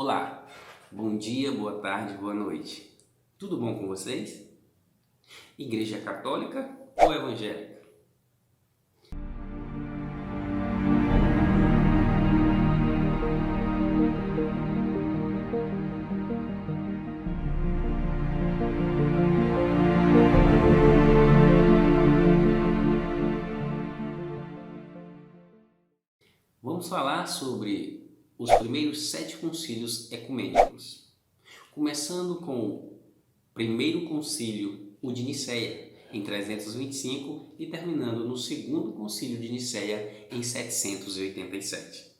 Olá, bom dia, boa tarde, boa noite. Tudo bom com vocês? Igreja católica ou evangélica? Vamos falar sobre os primeiros 7 concílios ecumênicos, começando com o primeiro concílio, o de Nicéia, em 325 e terminando no segundo concílio de Nicéia, em 787.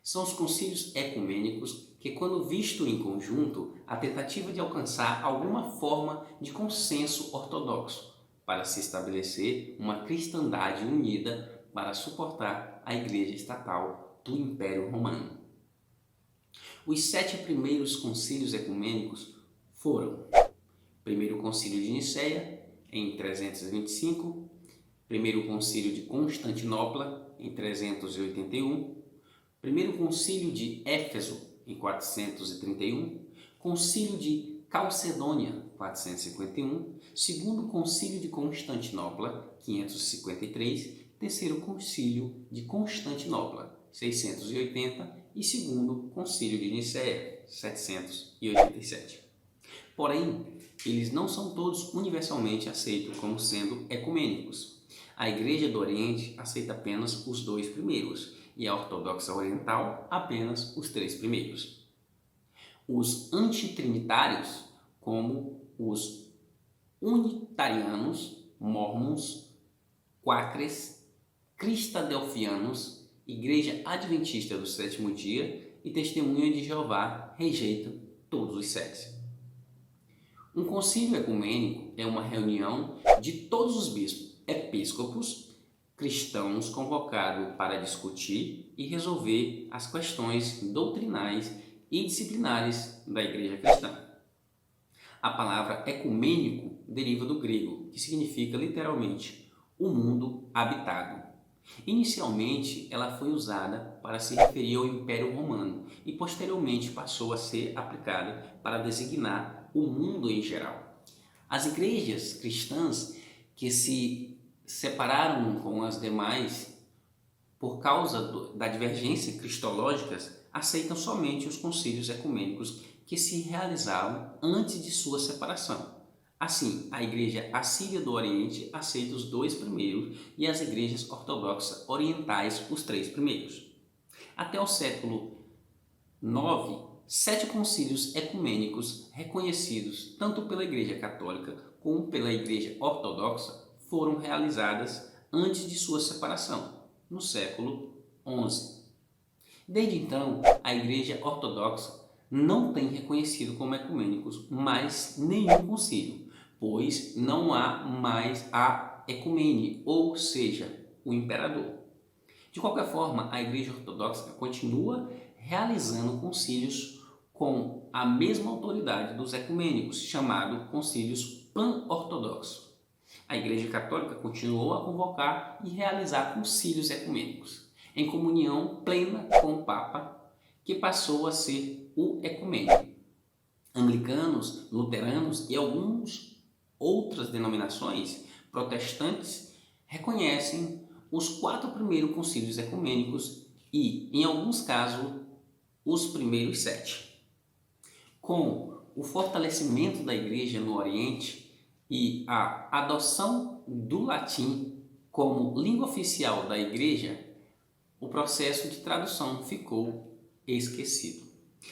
São os concílios ecumênicos que, quando visto em conjunto, a tentativa de alcançar alguma forma de consenso ortodoxo para se estabelecer uma cristandade unida para suportar a Igreja estatal do Império Romano. Os 7 primeiros concílios ecumênicos foram: primeiro concílio de Nicéia, em 325, primeiro concílio de Constantinopla, em 381, primeiro concílio de Éfeso, em 431, concílio de Calcedônia, 451, segundo concílio de Constantinopla, 553, terceiro concílio de Constantinopla, 680 e segundo concílio de Nicéia, 787. Porém, eles não são todos universalmente aceitos como sendo ecumênicos. A Igreja do Oriente aceita apenas os 2 primeiros e a Ortodoxa Oriental apenas os 3 primeiros. Os antitrinitários, como os unitarianos, mormons, quáqueres, cristadelfianos, Igreja Adventista do Sétimo Dia e Testemunha de Jeová, rejeitam todos os 7. Um concílio ecumênico é uma reunião de todos os bispos, episcopos, cristãos convocados para discutir e resolver as questões doutrinais e disciplinares da Igreja cristã. A palavra ecumênico deriva do grego, que significa literalmente o mundo habitado. Inicialmente, ela foi usada para se referir ao Império Romano e posteriormente passou a ser aplicada para designar o mundo em geral. As igrejas cristãs que se separaram com as demais por causa da divergência cristológica aceitam somente os concílios ecumênicos que se realizavam antes de sua separação. Assim, a Igreja Assíria do Oriente aceita os 2 primeiros e as igrejas ortodoxas orientais os 3 primeiros. Até o século IX, 7 concílios ecumênicos reconhecidos tanto pela Igreja Católica como pela Igreja Ortodoxa foram realizadas antes de sua separação, no século XI. Desde então, a Igreja Ortodoxa não tem reconhecido como ecumênicos mais nenhum concílio, pois não há mais a ecumene, ou seja, o imperador. De qualquer forma, a Igreja Ortodoxa continua realizando concílios com a mesma autoridade dos ecumênicos, chamado concílios pan-ortodoxos. A Igreja Católica continuou a convocar e realizar concílios ecumênicos, em comunhão plena com o Papa, que passou a ser o ecumênico. Anglicanos, luteranos e algumas outras denominações protestantes reconhecem os 4 primeiros concílios ecumênicos e, em alguns casos, os primeiros 7. Com o fortalecimento da Igreja no Oriente e a adoção do latim como língua oficial da Igreja, o processo de tradução ficou esquecido.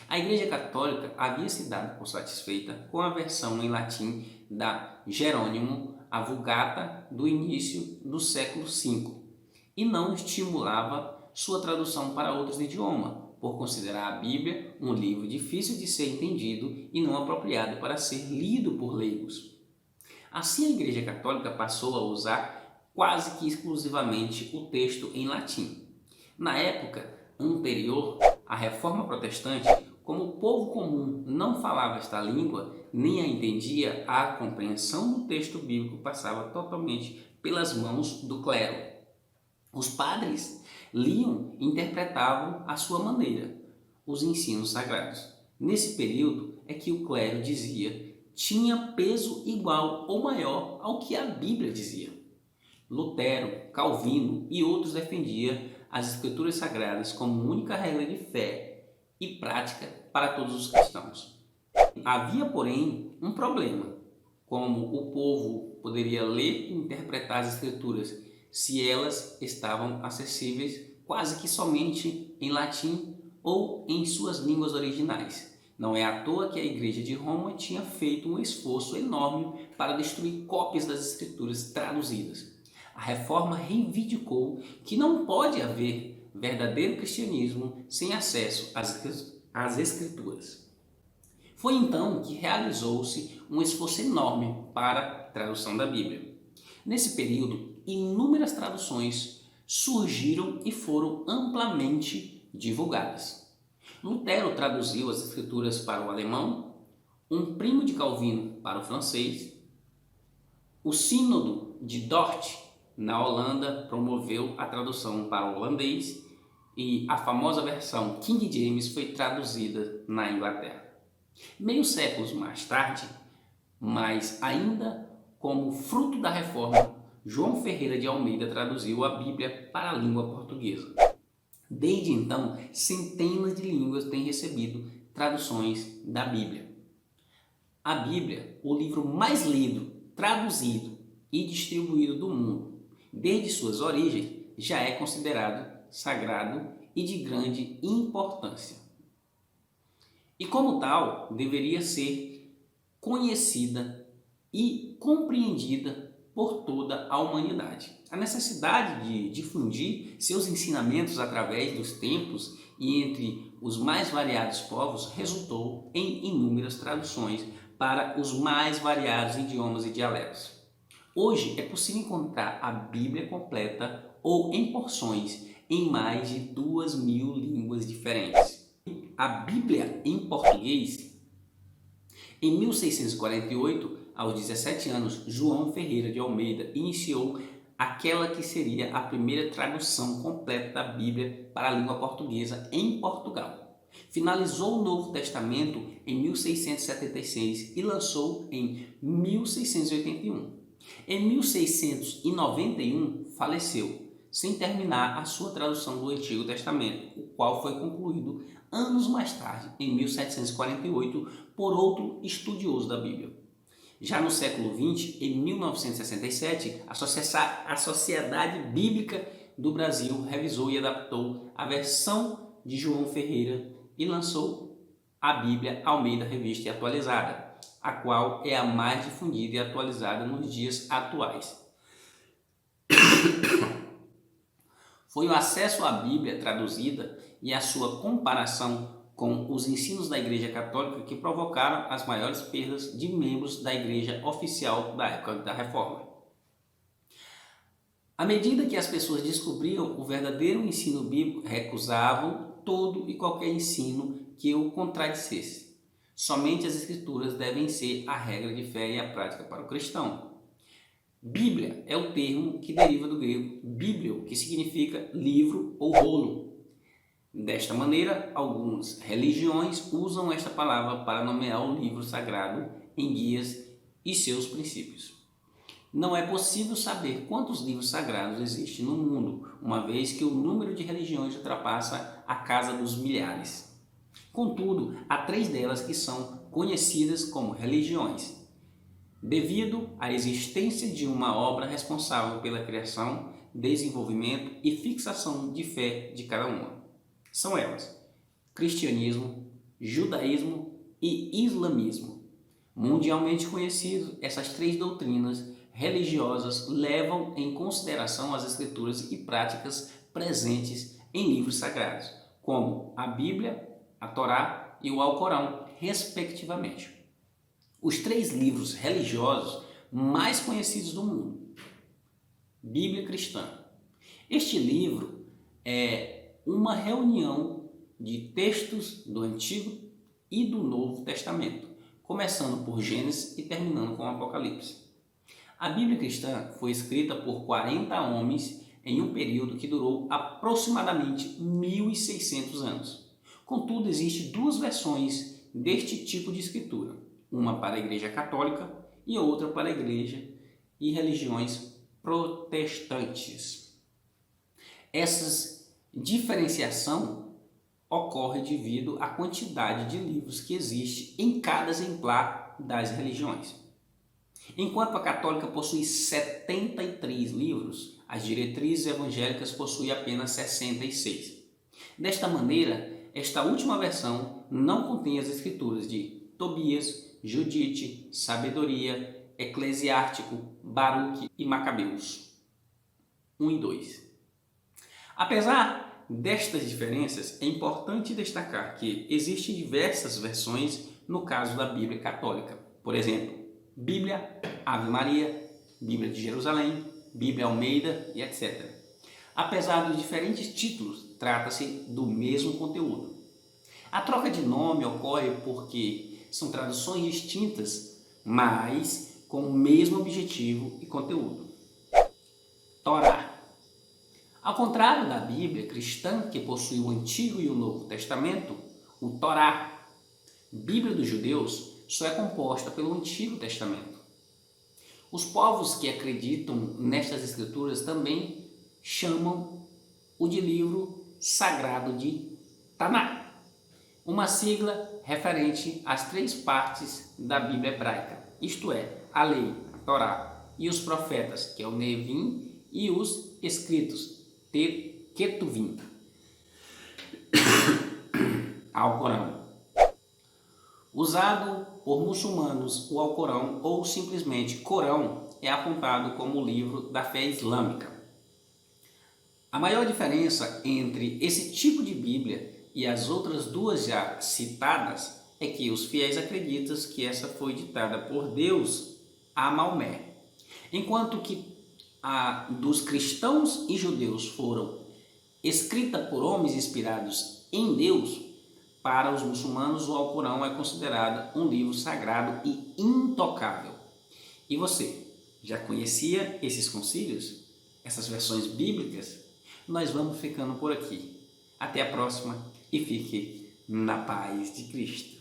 A Igreja Católica havia se dado por satisfeita com a versão em latim da Jerônimo, a Vulgata, do início do século V, e não estimulava sua tradução para outros idiomas, por considerar a Bíblia um livro difícil de ser entendido e não apropriado para ser lido por leigos. Assim, a Igreja Católica passou a usar quase que exclusivamente o texto em latim. Na época anterior à Reforma Protestante, como o povo comum não falava esta língua, nem a entendia, a compreensão do texto bíblico passava totalmente pelas mãos do clero. Os padres liam e interpretavam à sua maneira. os ensinos sagrados. Nesse período é que o clero dizia tinha peso igual ou maior ao que a Bíblia dizia. Lutero, Calvino e outros defendiam as escrituras sagradas como única regra de fé e prática para todos os cristãos. Havia, porém, um problema: como o povo poderia ler e interpretar as escrituras se elas estavam acessíveis quase que somente em latim ou em suas línguas originais. Não é à toa que a Igreja de Roma tinha feito um esforço enorme para destruir cópias das escrituras traduzidas. A Reforma reivindicou que não pode haver verdadeiro cristianismo sem acesso às escrituras. Foi então que realizou-se um esforço enorme para a tradução da Bíblia. Nesse período, inúmeras traduções surgiram e foram amplamente divulgadas. Lutero traduziu as escrituras para o alemão, um primo de Calvino para o francês. O Sínodo de Dort, na Holanda, promoveu a tradução para o holandês e a famosa versão King James foi traduzida na Inglaterra. Meio séculos mais tarde, mas ainda como fruto da reforma, João Ferreira de Almeida traduziu a Bíblia para a língua portuguesa. Desde então, centenas de línguas têm recebido traduções da Bíblia. A Bíblia, o livro mais lido, traduzido e distribuído do mundo, desde suas origens, já é considerado sagrado e de grande importância. E como tal, deveria ser conhecida e compreendida por toda a humanidade. A necessidade de difundir seus ensinamentos através dos tempos e entre os mais variados povos resultou em inúmeras traduções para os mais variados idiomas e dialetos. Hoje é possível encontrar a Bíblia completa ou em porções em mais de 2.000 línguas diferentes. A Bíblia em português, em 1648, aos 17 anos, João Ferreira de Almeida iniciou aquela que seria a primeira tradução completa da Bíblia para a língua portuguesa em Portugal. Finalizou o Novo Testamento em 1676 e lançou em 1681. Em 1691, faleceu, sem terminar a sua tradução do Antigo Testamento, o qual foi concluído anos mais tarde, em 1748, por outro estudioso da Bíblia. Já no século XX, em 1967, a Sociedade Bíblica do Brasil revisou e adaptou a versão de João Ferreira e lançou a Bíblia Almeida Revista e Atualizada, a qual é a mais difundida e atualizada nos dias atuais. Foi o acesso à Bíblia traduzida e a sua comparação com os ensinos da Igreja Católica que provocaram as maiores perdas de membros da Igreja oficial da época da Reforma. À medida que as pessoas descobriam o verdadeiro ensino bíblico, recusavam todo e qualquer ensino que o contradissesse. Somente as Escrituras devem ser a regra de fé e a prática para o cristão. Bíblia é o termo que deriva do grego bíblio, que significa livro ou rolo. Desta maneira, algumas religiões usam esta palavra para nomear o livro sagrado em guias e seus princípios. Não é possível saber quantos livros sagrados existem no mundo, uma vez que o número de religiões ultrapassa a casa dos milhares. Contudo, há 3 delas que são conhecidas como religiões, devido à existência de uma obra responsável pela criação, desenvolvimento e fixação de fé de cada uma. São elas: cristianismo, judaísmo e islamismo. Mundialmente conhecidos, essas 3 doutrinas religiosas levam em consideração as escrituras e práticas presentes em livros sagrados, como a Bíblia, a Torá e o Alcorão, respectivamente. Os 3 livros religiosos mais conhecidos do mundo. Bíblia cristã. Este livro é uma reunião de textos do Antigo e do Novo Testamento, começando por Gênesis e terminando com Apocalipse. A Bíblia cristã foi escrita por 40 homens em um período que durou aproximadamente 1.600 anos. Contudo, existem duas versões deste tipo de escritura, uma para a Igreja Católica e outra para a Igreja e religiões protestantes. Essa diferenciação ocorre devido à quantidade de livros que existe em cada exemplar das religiões. Enquanto a católica possui 73 livros, as diretrizes evangélicas possuem apenas 66. Desta maneira, esta última versão não contém as escrituras de Tobias, Judite, Sabedoria, Eclesiástico, Baruque e Macabeus 1 e 2. Apesar destas diferenças, é importante destacar que existem diversas versões no caso da Bíblia Católica. Por exemplo, Bíblia Ave Maria, Bíblia de Jerusalém, Bíblia Almeida e etc. Apesar dos diferentes títulos, trata-se do mesmo conteúdo. A troca de nome ocorre porque são traduções distintas, mas com o mesmo objetivo e conteúdo. Torá. Ao contrário da Bíblia cristã, que possui o Antigo e o Novo Testamento, o Torá, Bíblia dos judeus, só é composta pelo Antigo Testamento. Os povos que acreditam nestas escrituras também chamam o de livro sagrado de Taná, uma sigla referente às três partes da Bíblia hebraica, isto é, a lei, a Torá, e os profetas, que é o Nevim, e os escritos, Ketuvim, Alcorão. Usado por muçulmanos, o Alcorão, ou simplesmente Corão, é apontado como o livro da fé islâmica. A maior diferença entre esse tipo de Bíblia e as outras duas já citadas é que os fiéis acreditam que essa foi ditada por Deus a Maomé, enquanto que a dos cristãos e judeus foram escrita por homens inspirados em Deus. Para os muçulmanos, o Alcorão é considerado um livro sagrado e intocável. E você, já conhecia esses concílios? Essas versões bíblicas? Nós vamos ficando por aqui. Até a próxima e fique na paz de Cristo.